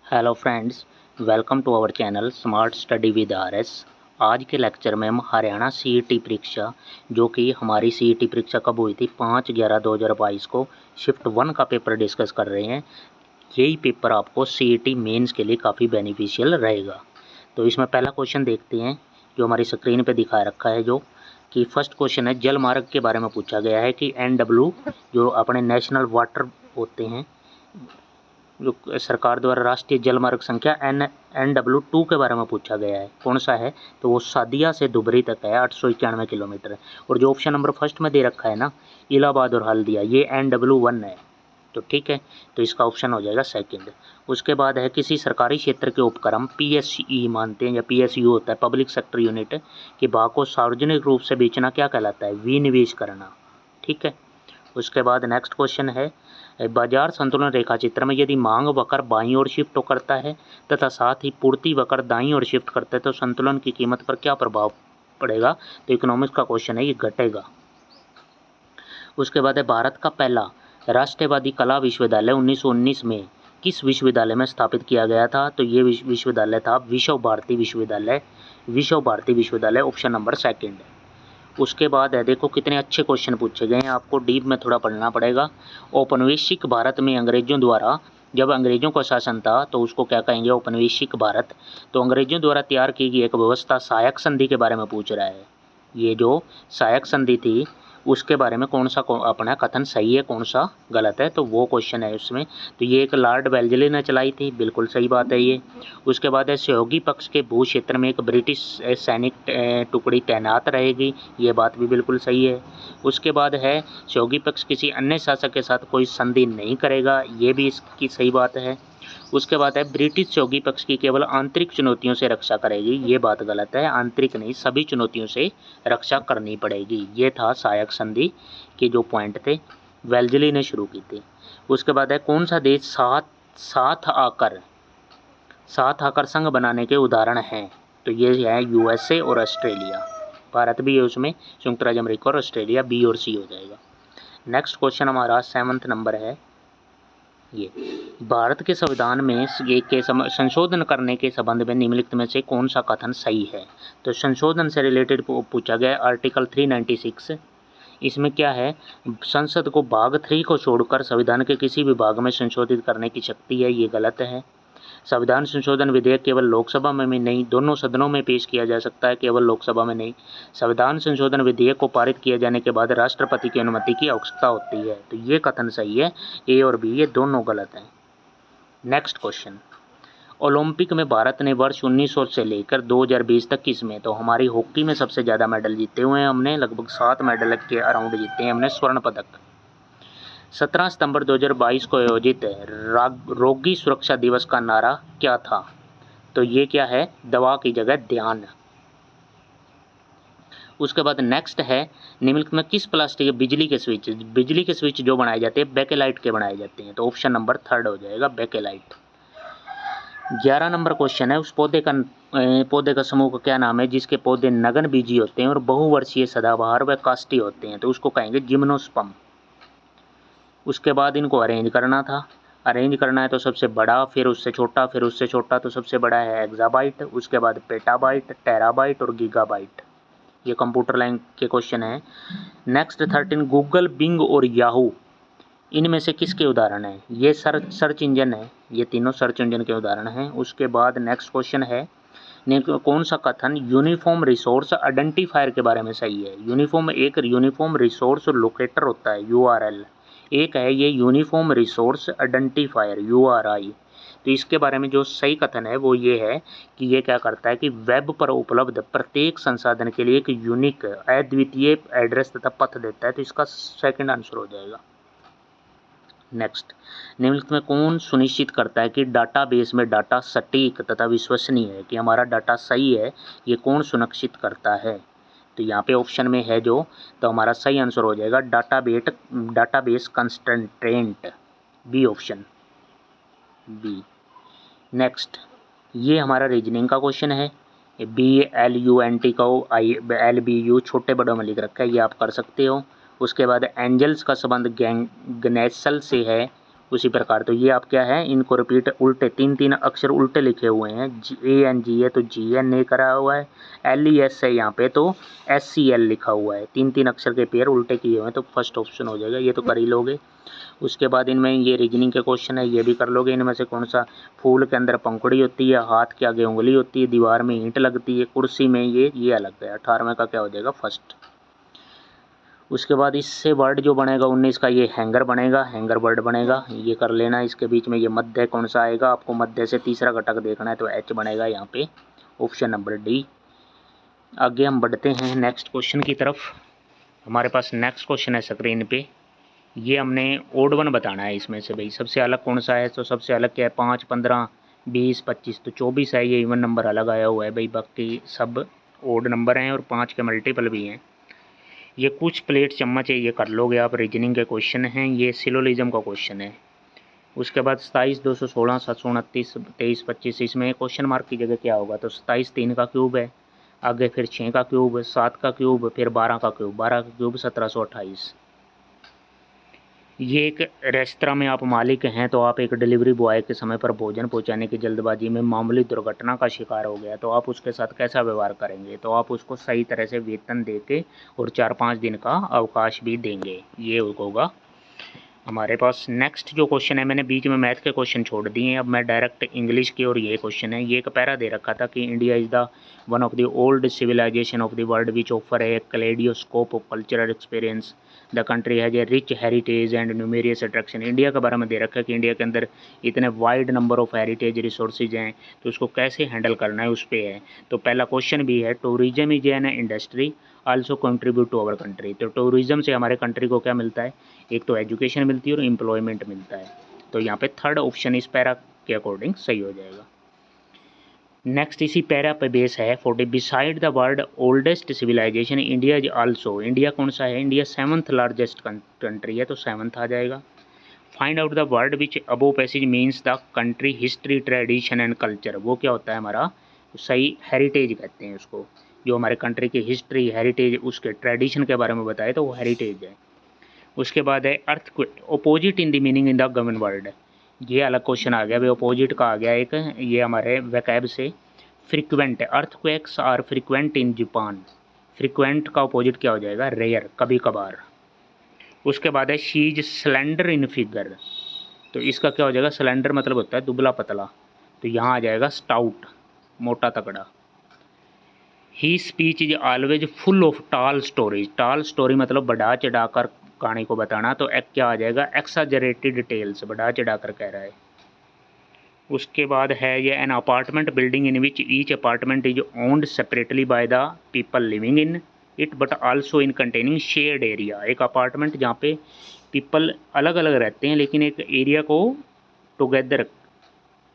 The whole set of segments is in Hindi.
Hello friends, welcome to our channel smart study with RS. आज के लेक्चर में हम हरियाणा सीईटी परीक्षा, जो कि हमारी सीईटी परीक्षा कब हुई थी 5/11/2022 को, शिफ्ट 1 का पेपर डिस्कस कर रहे हैं। यही पेपर आपको सीईटी मेंस के लिए काफ़ी बेनिफिशियल रहेगा। तो इसमें पहला क्वेश्चन देखते हैं जो हमारी स्क्रीन पे दिखा रखा है, जो कि फर्स्ट क्वेश्चन है। जल मार्ग के बारे में पूछा गया है कि NW जो अपने नेशनल वाटर होते हैं, जो सरकार द्वारा राष्ट्रीय जल मार्ग संख्या NW2 के बारे में पूछा गया है, कौन सा है? तो वो सादिया से धुबरी तक है, 891 किलोमीटर। और जो ऑप्शन नंबर फर्स्ट में दे रखा है ना, इलाहाबाद और हल्दिया, ये NW1 है। तो ठीक है, तो इसका ऑप्शन हो जाएगा सेकंड। उसके बाद है किसी सरकारी क्षेत्र के उपक्रम PSE मानते हैं या PSU होता है, पब्लिक सेक्टर यूनिट, के भाग को सार्वजनिक रूप से बेचना क्या कहलाता है? विनिवेश करना। ठीक है। उसके बाद नेक्स्ट क्वेश्चन है, बाजार संतुलन रेखा चित्र में यदि मांग वक्र बाईं ओर शिफ्ट करता है तथा साथ ही पूर्ति वक्र दाईं ओर शिफ्ट करता है तो संतुलन की कीमत पर क्या प्रभाव पड़ेगा? तो इकोनॉमिक्स का क्वेश्चन है, ये घटेगा। उसके बाद है भारत का पहला राष्ट्रवादी कला विश्वविद्यालय 1919 में किस विश्वविद्यालय में स्थापित किया गया था? तो ये विश्वविद्यालय था विश्व भारती विश्वविद्यालय। विश्व भारती विश्वविद्यालय ऑप्शन नंबर सेकंड। उसके बाद है, देखो कितने अच्छे क्वेश्चन पूछे गए हैं, आपको डीप में थोड़ा पढ़ना पड़ेगा। औपनिवेशिक भारत में अंग्रेजों द्वारा, जब अंग्रेजों का शासन था तो उसको क्या कहेंगे? औपनिवेशिक भारत। तो अंग्रेजों द्वारा तैयार की गई एक व्यवस्था सहायक संधि के बारे में पूछ रहा है। ये जो सहायक संधि थी उसके बारे में कौन सा अपना कथन सही है, कौन सा गलत है, तो वो क्वेश्चन है उसमें। तो ये एक लॉर्ड वेल्जली ने चलाई थी, बिल्कुल सही बात है ये। उसके बाद है सहयोगी पक्ष के भू क्षेत्र में एक ब्रिटिश सैनिक टुकड़ी तैनात रहेगी, ये बात भी बिल्कुल सही है। उसके बाद है सहयोगी पक्ष किसी अन्य शासक के साथ कोई संधि नहीं करेगा, ये भी इसकी सही बात है। उसके बाद है ब्रिटिश सहयोगी पक्ष की केवल आंतरिक चुनौतियों से रक्षा करेगी, ये बात गलत है, आंतरिक नहीं सभी चुनौतियों से रक्षा करनी पड़ेगी। ये था सहायक संधि के जो पॉइंट थे, वेल्जली ने शुरू की थी। उसके बाद है कौन सा देश साथ आकर संघ बनाने के उदाहरण हैं? तो ये है USA और ऑस्ट्रेलिया। भारत भी है उसमें, संयुक्त राज्य अमेरिका और ऑस्ट्रेलिया, B और C हो जाएगा। नेक्स्ट क्वेश्चन हमारा 7वां नंबर है, ये भारत के संविधान में के संशोधन करने के संबंध में निम्नलिखित में से कौन सा कथन सही है? तो संशोधन से रिलेटेड पूछा गया आर्टिकल 396। इसमें क्या है? संसद को भाग 3 को छोड़कर संविधान के किसी भी भाग में संशोधित करने की शक्ति है, ये गलत है। संविधान संशोधन विधेयक केवल लोकसभा में नहीं, दोनों सदनों में पेश किया जा सकता है, केवल लोकसभा में नहीं। संविधान संशोधन विधेयक को पारित किए जाने के बाद राष्ट्रपति की अनुमति की आवश्यकता होती है, तो ये कथन सही है। A और B ये दोनों गलत हैं। नेक्स्ट क्वेश्चन, ओलंपिक में भारत ने वर्ष 1900 से लेकर 2020 तक किसमें? तो हमारी हॉकी में सबसे ज़्यादा मेडल जीते हुए हैं हमने, लगभग 7 मेडल के अराउंड जीते हैं हमने, स्वर्ण पदक। 17 सितंबर 2022 को आयोजित रोगी सुरक्षा दिवस का नारा क्या था? तो ये क्या है? दवा की जगह ध्यान। उसके बाद नेक्स्ट है, निम्नलिखित में किस प्लास्टिक बिजली के स्विच जो बनाए जाते हैं बेकेलाइट के बनाए जाते हैं? तो ऑप्शन नंबर थर्ड हो जाएगा, बेकेलाइट। 11 नंबर क्वेश्चन है, उस पौधे का समूह का क्या नाम है जिसके पौधे नगन बीजी होते हैं और बहुवर्षीय सदाबहार व काष्ठी होते हैं? तो उसको कहेंगे जिम्नोस्पर्म। उसके बाद इनको अरेंज करना था, अरेंज करना है तो सबसे बड़ा, फिर उससे छोटा, फिर उससे छोटा, तो सबसे बड़ा है एक्साबाइट, उसके बाद पेटाबाइट, टेराबाइट और गीगाबाइट। ये कंप्यूटर लाइन के क्वेश्चन है। नेक्स्ट 13, गूगल, बिंग और याहू इनमें से किसके उदाहरण हैं? ये सर्च इंजन है, ये तीनों सर्च इंजन के उदाहरण हैं। उसके बाद नेक्स्ट क्वेश्चन है, कौन सा कथन यूनिफॉर्म रिसोर्स आइडेंटिफायर के बारे में सही है? एक यूनिफॉर्म रिसोर्स लोकेटर होता है URL, एक है ये यूनिफॉर्म रिसोर्स आइडेंटिफायर URI। तो इसके बारे में जो सही कथन है वो ये है कि ये क्या करता है कि वेब पर उपलब्ध प्रत्येक संसाधन के लिए एक यूनिक अद्वितीय एड्रेस तथा पथ देता है, तो इसका सेकंड आंसर हो जाएगा। नेक्स्ट, निम्नलिखित में कौन सुनिश्चित करता है कि डाटाबेस में डाटा सटीक तथा विश्वसनीय है, कि हमारा डाटा सही है, ये कौन सुनिश्चित करता है? तो यहाँ पे ऑप्शन में है जो, तो हमारा सही आंसर हो जाएगा database constraint, B option, B। Next, ये हमारा रीजनिंग का क्वेश्चन है, BLUNT को LBU छोटे बड़ों में लिख रखा है, ये आप कर सकते हो। उसके बाद एंजल्स का संबंध गनेसल से है, उसी प्रकार तो ये आप क्या है, इनको रिपीट उल्टे 3 अक्षर उल्टे लिखे हुए हैं। GAN है तो GN करा हुआ है, LES है यहाँ पे तो SCL लिखा हुआ है। 3 अक्षर के पेयर उल्टे किए हुए हैं तो फर्स्ट ऑप्शन हो जाएगा, ये तो कर ही लोगे। उसके बाद इनमें ये रीजनिंग के क्वेश्चन है, ये भी कर लोगे। इनमें से कौन सा फूल के अंदर पंखुड़ी होती है, हाथ के आगे उंगली होती है, दीवार में ईंट लगती है, कुर्सी में ये अलग है। 18वें का क्या हो जाएगा, फर्स्ट। उसके बाद इससे वर्ड जो बनेगा 19 का, ये हैंगर बनेगा, हैंगर वर्ड बनेगा, ये कर लेना। इसके बीच में ये मध्य कौन सा आएगा, आपको मध्य से तीसरा घटक देखना है तो H बनेगा यहाँ पे, ऑप्शन नंबर D। आगे हम बढ़ते हैं नेक्स्ट क्वेश्चन की तरफ। हमारे पास नेक्स्ट क्वेश्चन है स्क्रीन पे, ये हमने ओड वन बताना है इसमें से भाई सबसे अलग कौन सा है। तो सबसे अलग क्या है, 5, 15, 20, 25 तो 24 है, ये इवन नंबर अलग आया हुआ है भाई, बाकी सब ओड नंबर हैं और 5 के मल्टीपल भी हैं। ये कुछ प्लेट चम्मच है, ये कर लोगे आप, रीजनिंग के क्वेश्चन हैं, ये सिलोलिज्म का क्वेश्चन है। उसके बाद 27, 216, 729, 23, 25, इसमें क्वेश्चन मार्क की जगह क्या होगा, तो 27 3 का क्यूब है, आगे फिर 6 का क्यूब, 7 का क्यूब, फिर 12 का क्यूब, 12 का क्यूब 1728। ये एक रेस्तरां में आप मालिक हैं तो आप एक डिलीवरी बॉय के समय पर भोजन पहुंचाने की जल्दबाजी में मामूली दुर्घटना का शिकार हो गया, तो आप उसके साथ कैसा व्यवहार करेंगे। तो आप उसको सही तरह से वेतन देके और 4-5 दिन का अवकाश भी देंगे, ये होगा हमारे पास। नेक्स्ट जो क्वेश्चन है, मैंने बीच में मैथ के क्वेश्चन छोड़ दिए हैं, अब मैं डायरेक्ट इंग्लिश की और ये क्वेश्चन है। ये एक पैरा दे रखा था कि India is the one of the old civilization of the world which offer a kaleidoscope of cultural experience, the country has a rich heritage and numerous attraction. India के बारे में दे रखा है कि इंडिया के अंदर इतने wide number of heritage resources हैं, तो उसको कैसे हैंडल करना है उस पर है। तो पहला क्वेश्चन भी है, tourism is an industry also contribute to our country. तो टूरिज्म से हमारे कंट्री को क्या मिलता है, एक तो एजुकेशन मिलती है और एम्प्लॉयमेंट मिलता है। तो यहाँ पे थर्ड ऑप्शन इस पैरा के अकॉर्डिंग सही हो जाएगा। नेक्स्ट इसी पैरा पे बेस है 40, beside the world oldest civilization India is also, India कौन सा है, इंडिया 7th लार्जेस्ट कंट्री है तो 7th आ जाएगा। Find out the word which above passage means the country history tradition and culture. वो क्या होता है हमारा, सही हेरिटेज कहते हैं उसको, जो हमारे कंट्री की हिस्ट्री हेरिटेज उसके ट्रेडिशन के बारे में बताए तो वो हेरिटेज है। उसके बाद है earthquake, opposite in the meaning in the given word. ये अलग क्वेश्चन आ गया भाई, अपोजिट का आ गया एक, ये हमारे वैकैब से। Frequent, earthquakes are frequent in Japan, frequent का अपोजिट क्या हो जाएगा, रेयर, कभी कभार। उसके बाद है she is slender in figure, तो इसका क्या हो जाएगा, स्लेंडर मतलब होता है दुबला पतला, तो यहाँ आ जाएगा स्टाउट, मोटा तगड़ा। He speech is always full of tall stories, tall story मतलब बढ़ा चढ़ाकर कहानी को बताना, तो एक क्या आ जाएगा, एक्साजरेटेड डिटेल्स, बढ़ा चढ़ाकर कह रहा है। उसके बाद है ये an apartment building in which each apartment is owned separately by the people living in it but also in containing shared area. एक अपार्टमेंट जहाँ पे पीपल अलग अलग रहते हैं लेकिन एक एरिया को टुगेदर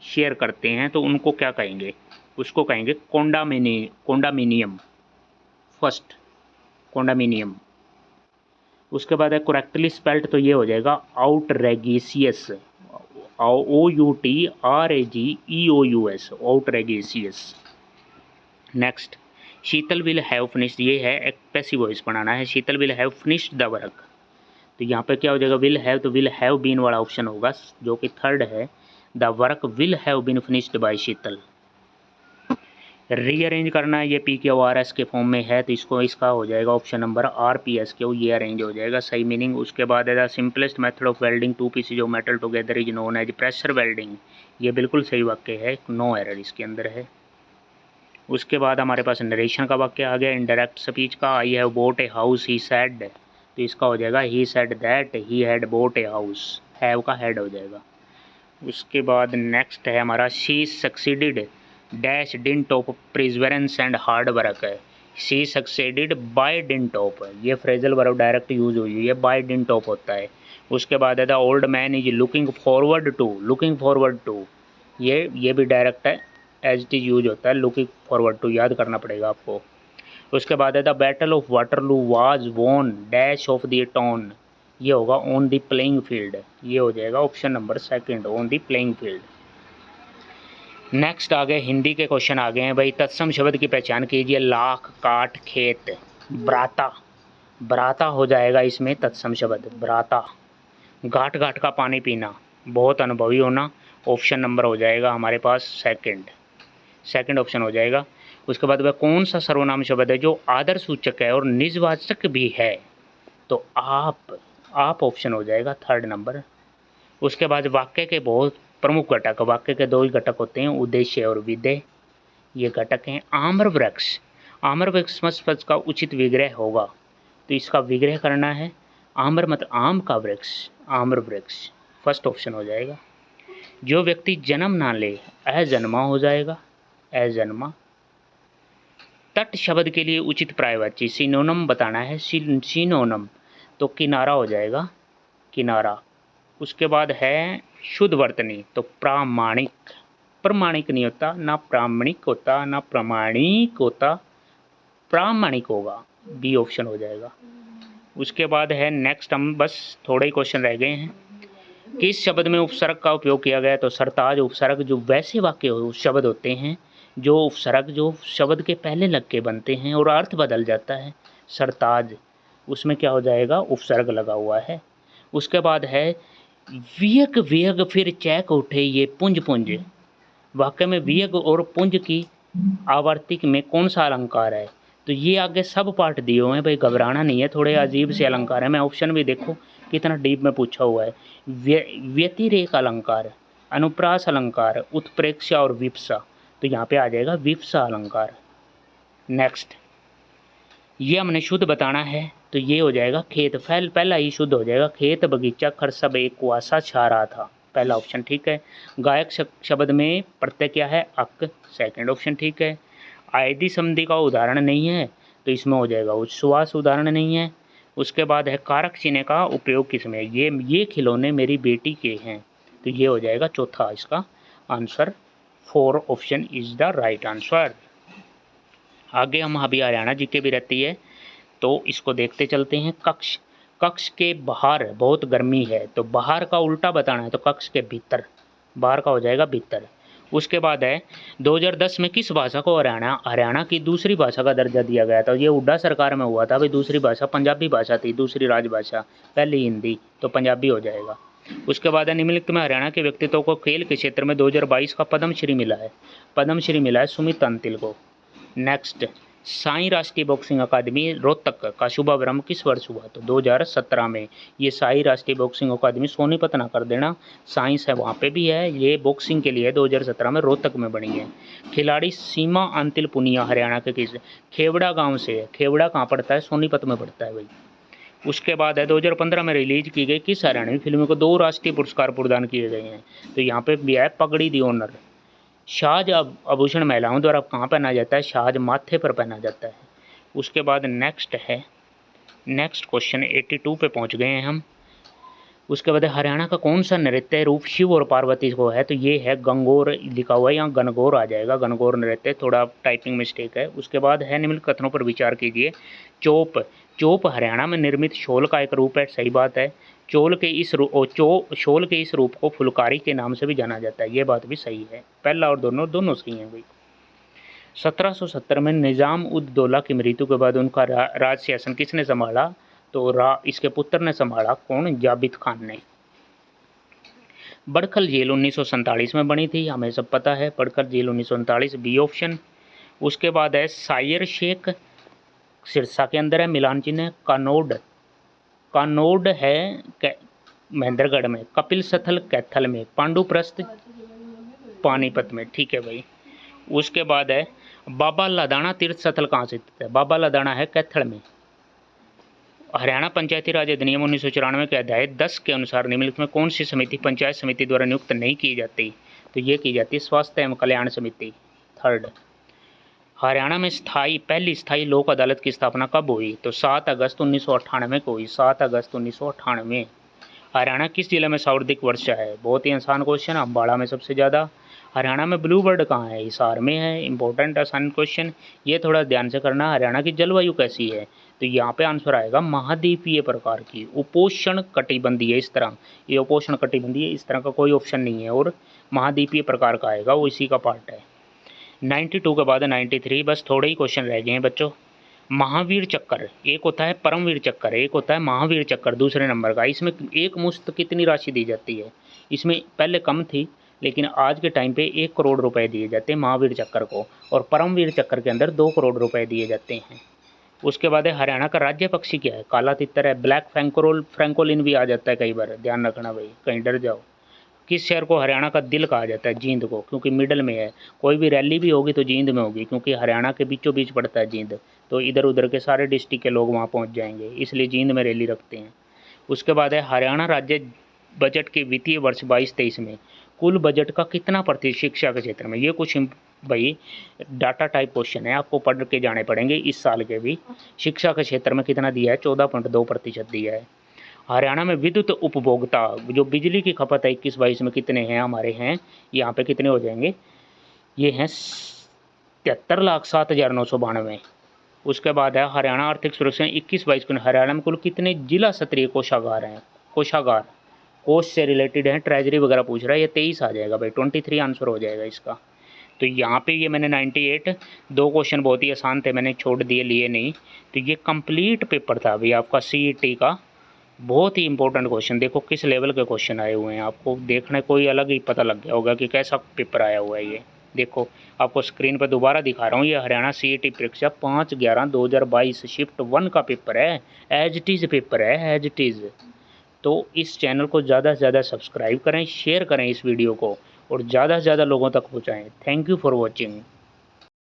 शेयर करते हैं, तो उनको क्या कहेंगे, उसको कहेंगे कोंडामिनियम, फर्स्ट कोंडामिनियम। उसके बाद है करेक्टली स्पेल्ट, तो ये हो जाएगा outrageous, OUTRAGEOUS, outrageous. Next, Sheetal will have finished, ये है एक पैसिव वॉइस बनाना है, Sheetal will have finished the work, तो यहाँ पे क्या हो जाएगा, विल हैव, तो विल हैव बीन वाला ऑप्शन होगा जो कि थर्ड है, the work will have been finished by Sheetal. Rearrange करना है, ये PQRS के फॉर्म में है तो इसको इसका हो जाएगा ऑप्शन नंबर RPSQ, ये अरेंज हो जाएगा, सही मीनिंग। उसके बाद है the simplest method of welding 2 pieces of metal together is known as pressure welding, ये बिल्कुल सही वाक्य है, नो एरर इसके अंदर है। उसके बाद हमारे पास नरेशन का वाक्य आ गया, इनडायरेक्ट स्पीच का, I have bought a house he said, तो इसका हो जाएगा he said that he had bought a house, have का हैड हो जाएगा। उसके बाद नेक्स्ट है हमारा she succeeded dash dint of perseverance and hard work है, she succeeded by dint of, ये फ्रेजल वर्ब डायरेक्ट यूज हुई है, बाय डिंट ऑफ होता है। उसके बाद है the old man is looking forward to, ये भी डायरेक्ट है, एज इट इज यूज होता है, लुकिंग फॉरवर्ड टू याद करना पड़ेगा आपको। उसके बाद है the battle of Waterloo was won dash of the town, ये होगा ऑन द प्लेइंग फील्ड, ये हो जाएगा option number second, on the playing field. Next आ गए हिंदी के क्वेश्चन आ गए हैं भाई, तत्सम शब्द की पहचान कीजिए, लाख, काट, खेत, ब्राता, ब्राता हो जाएगा इसमें तत्सम शब्द, ब्राता। घाट घाट का पानी पीना, बहुत अनुभवी होना, ऑप्शन नंबर हो जाएगा हमारे पास सेकंड ऑप्शन हो जाएगा। उसके बाद वह कौन सा सर्वनाम शब्द है जो आदरसूचक है और निजवाचक भी है, तो आप ऑप्शन हो जाएगा थर्ड नंबर। उसके बाद वाक्य के बहुत प्रमुख घटक, वाक्य के दो ही घटक होते हैं, उद्देश्य और विधेय, ये घटक हैं। आम्र वृक्ष का उचित विग्रह होगा, तो इसका विग्रह करना है। आम्र मतलब आम का वृक्ष, आम्र वृक्ष फर्स्ट ऑप्शन हो जाएगा। जो व्यक्ति जन्म ना ले, अजन्मा हो जाएगा, अजन्मा। तट शब्द के लिए उचित पर्यायवाची सिनोनिम बताना है, सिनोनिम, तो किनारा हो जाएगा, किनारा। उसके बाद है शुद्ध वर्तनी, तो प्रामाणिक, प्रमाणिक नहीं होता, ना प्रामाणिक होता, ना प्रामाणिक होता, प्रामाणिक होगा, बी ऑप्शन हो जाएगा। उसके बाद है नेक्स्ट, हम बस थोड़े ही क्वेश्चन रह गए हैं। किस शब्द में उपसर्ग का उपयोग किया गया, तो सरताज उपसर्ग, जो वैसे वाक्य शब्द होते हैं जो उपसर्ग जो शब्द के पहले लग के बनते हैं और अर्थ बदल जाता है, सरताज, उसमें क्या हो जाएगा, उपसर्ग लगा हुआ है। उसके बाद है वियक वियग फिर चैक उठे ये पुंज पुंज, वाक्य में वियग और पुंज की आवर्तिक में कौन सा अलंकार है, तो ये आगे सब पार्ट दिए हुए हैं भाई, घबराना नहीं है, थोड़े अजीब से अलंकार है। मैं ऑप्शन भी देखो कितना डीप में पूछा हुआ है। व्यतिरेक अलंकार, अनुप्रास अलंकार, उत्प्रेक्षा और विप्सा, तो यहाँ पे आ जाएगा विप्सा अलंकार। नेक्स्ट, ये हमने शुद्ध बताना है, तो ये हो जाएगा खेत, पहला ही शुद्ध हो जाएगा, खेत बगीचा खरसब एक कुआसा छा रहा था, पहला ऑप्शन ठीक है। गायक शब्द में प्रत्यय क्या है, अक, सेकंड ऑप्शन ठीक है। आयदी संधि का उदाहरण नहीं है, तो इसमें हो जाएगा उच्छ्वास, उदाहरण नहीं है। उसके बाद है कारक चिन्ह का उपयोग किसमें, ये खिलौने मेरी बेटी के हैं, तो ये हो जाएगा चौथा इसका answer, 4 option is the right answer. आगे हम अभी हरियाणा जीके भी रहती है, तो इसको देखते चलते हैं। कक्ष के बाहर बहुत गर्मी है, तो बाहर का उल्टा बताना है, तो कक्ष के भीतर, बाहर का हो जाएगा भीतर। उसके बाद है 2010 में किस भाषा को हरियाणा की दूसरी भाषा का दर्जा दिया गया था, ये हुड्डा सरकार में हुआ था भाई। दूसरी भाषा पंजाबी भाषा थी, दूसरी राजभाषा, पहली हिंदी, तो पंजाबी हो जाएगा। उसके बाद है निम्नलिखित में हरियाणा के व्यक्तित्व को खेल के क्षेत्र में 2022 का पद्मश्री मिला है, सुमित अंतिल को। नेक्स्ट, साई राष्ट्रीय बॉक्सिंग अकादमी रोहतक का शुभारंभ किस वर्ष हुआ, तो 2017 में। ये साई राष्ट्रीय बॉक्सिंग अकादमी, सोनीपत ना कर देना, साइंस है वहाँ पे भी है, ये बॉक्सिंग के लिए 2017 में रोहतक में बनी है। खिलाड़ी सीमा अंतिल पुनिया हरियाणा के किस, खेवड़ा गांव से है। खेवड़ा कहाँ पड़ता है, सोनीपत में पड़ता है भाई। उसके बाद है 2015 में रिलीज की गई किस हरियाणवी फिल्म को 2 राष्ट्रीय पुरस्कार प्रदान किए गए हैं, तो यहाँ पे भी है पगड़ी दी ऑनर। शाज आभूषण महिलाओं द्वारा कहाँ पहना जाता है, शाज माथे पर पहना जाता है। उसके बाद नेक्स्ट क्वेश्चन 82 पे पहुँच गए हैं हम। उसके बाद हरियाणा का कौन सा नृत्य रूप शिव और पार्वती को है, तो ये है गंगोर, लिखा हुआ है यहाँ गणगौर आ जाएगा, गणगौर नृत्य, थोड़ा टाइपिंग मिस्टेक है। उसके बाद है निम्न कथनों पर विचार कीजिए। चोप हरियाणा में निर्मित शॉल का एक रूप है, सही बात है। शॉल के इस रूप को फुलकारी के नाम से भी जाना जाता है, ये बात भी सही है। पहला और दोनों सही हैं भाई। 1770 में निज़ाम उद दौला की मृत्यु के बाद उनका राज शासन किसने संभाला, तो इसके पुत्र ने संभाला, कौन, जाबित खान ने। बड़खल जेल 1947 में बनी थी, हमें सब पता है, बड़खल जेल 1939, बी ऑप्शन। उसके बाद है सायर शेख, सिरसा के अंदर है, मिलान चिन्ह है। कानोड है महेंद्रगढ़ में, कपिल स्थल कैथल में, पांडुप्रस्थ पानीपत में, ठीक है भाई। उसके बाद है बाबा लदाना तीर्थ स्थल कहाँ से स्थित है, बाबा लदाना है कैथल में। हरियाणा पंचायती राज अधिनियम 1994 के अध्याय 10 के अनुसार निम्नलिखित में कौन सी समिति पंचायत समिति द्वारा नियुक्त नहीं की जाती, तो ये की जाती है स्वास्थ्य एवं कल्याण समिति। थर्ड, हरियाणा में पहली स्थायी लोक अदालत की स्थापना कब हुई, तो 7 अगस्त 1998 को हुई, 7 अगस्त 1998। हरियाणा किस जिले में सर्वाधिक वर्षा है, बहुत ही आसान क्वेश्चन, अम्बाड़ा में सबसे ज़्यादा। हरियाणा में ब्लू बर्ड कहाँ है, हिसार में है, इंपॉर्टेंट आसान क्वेश्चन, ये थोड़ा ध्यान से करना। हरियाणा की जलवायु कैसी है, तो यहाँ पे आंसर आएगा महाद्वीपीय प्रकार की, उपोष्ण कटिबंधीय, इस तरह, ये उपोष्ण कटिबंधीय, इस तरह का कोई ऑप्शन नहीं है, और महाद्वीपीय प्रकार का आएगा, वो इसी का पार्ट है। 92 के बाद 93, बस थोड़े ही क्वेश्चन रह गए हैं बच्चों। महावीर चक्कर, एक होता है परमवीर चक्कर, एक होता है महावीर चक्कर दूसरे नंबर का, इसमें एक मुश्त कितनी राशि दी जाती है, इसमें पहले कम थी, लेकिन आज के टाइम पे 1 करोड़ रुपए दिए जाते हैं महावीर चक्र को, और परमवीर चक्र के अंदर 2 करोड़ रुपए दिए जाते हैं। उसके बाद है हरियाणा का राज्य पक्षी क्या है? काला तितर है। ब्लैक फ्रैंकोलिन भी आ जाता है कई बार, ध्यान रखना भाई, कहीं डर जाओ। किस शहर को हरियाणा का दिल कहा जाता है? जींद को, क्योंकि मिडल में है। कोई भी रैली भी होगी तो जींद में होगी, क्योंकि हरियाणा के बीचों बीच पड़ता है जींद, तो इधर उधर के सारे डिस्ट्रिक्ट के लोग वहाँ पहुँच जाएंगे, इसलिए जींद में रैली रखते हैं। उसके बाद है हरियाणा राज्य बजट के वित्तीय वर्ष 22-23 में कुल बजट का कितना प्रतिशत शिक्षा के क्षेत्र में? ये कुछ भाई डाटा टाइप क्वेश्चन है, आपको पढ़ के जाने पड़ेंगे। इस साल के भी शिक्षा के क्षेत्र में कितना दिया है? 14.2% दिया है। हरियाणा में विद्युत उपभोक्ता जो बिजली की खपत है 21-22 में कितने हैं हमारे हैं, यहाँ पे कितने हो जाएंगे? ये हैं 73,07,992। उसके बाद है हरियाणा आर्थिक सुरक्षा 21-22 में हरियाणा में कुल कितने जिला स्तरीय कोषागार हैं? कोषागार कोष से रिलेटेड है, ट्रेजरी वगैरह पूछ रहा है, ये 23 आ जाएगा भाई, 23 आंसर हो जाएगा इसका। तो यहाँ पे ये मैंने 98, 2 क्वेश्चन बहुत ही आसान थे, मैंने छोड़ दिए, लिए नहीं। तो ये कंप्लीट पेपर था भाई आपका CET का, बहुत ही इंपॉर्टेंट क्वेश्चन। देखो किस लेवल के क्वेश्चन आए हुए हैं, आपको देखने कोई अलग ही पता लग गया होगा कि कैसा पेपर आया हुआ है ये। देखो आपको स्क्रीन पर दोबारा दिखा रहा हूँ, ये हरियाणा CET परीक्षा 5/11/2022 शिफ्ट 1 का पेपर है, एज इट इज़ पेपर है, एज इट इज़। तो इस चैनल को ज़्यादा से ज़्यादा सब्सक्राइब करें, शेयर करें इस वीडियो को, और ज़्यादा से ज़्यादा लोगों तक पहुँचाएँ। Thank you for watching.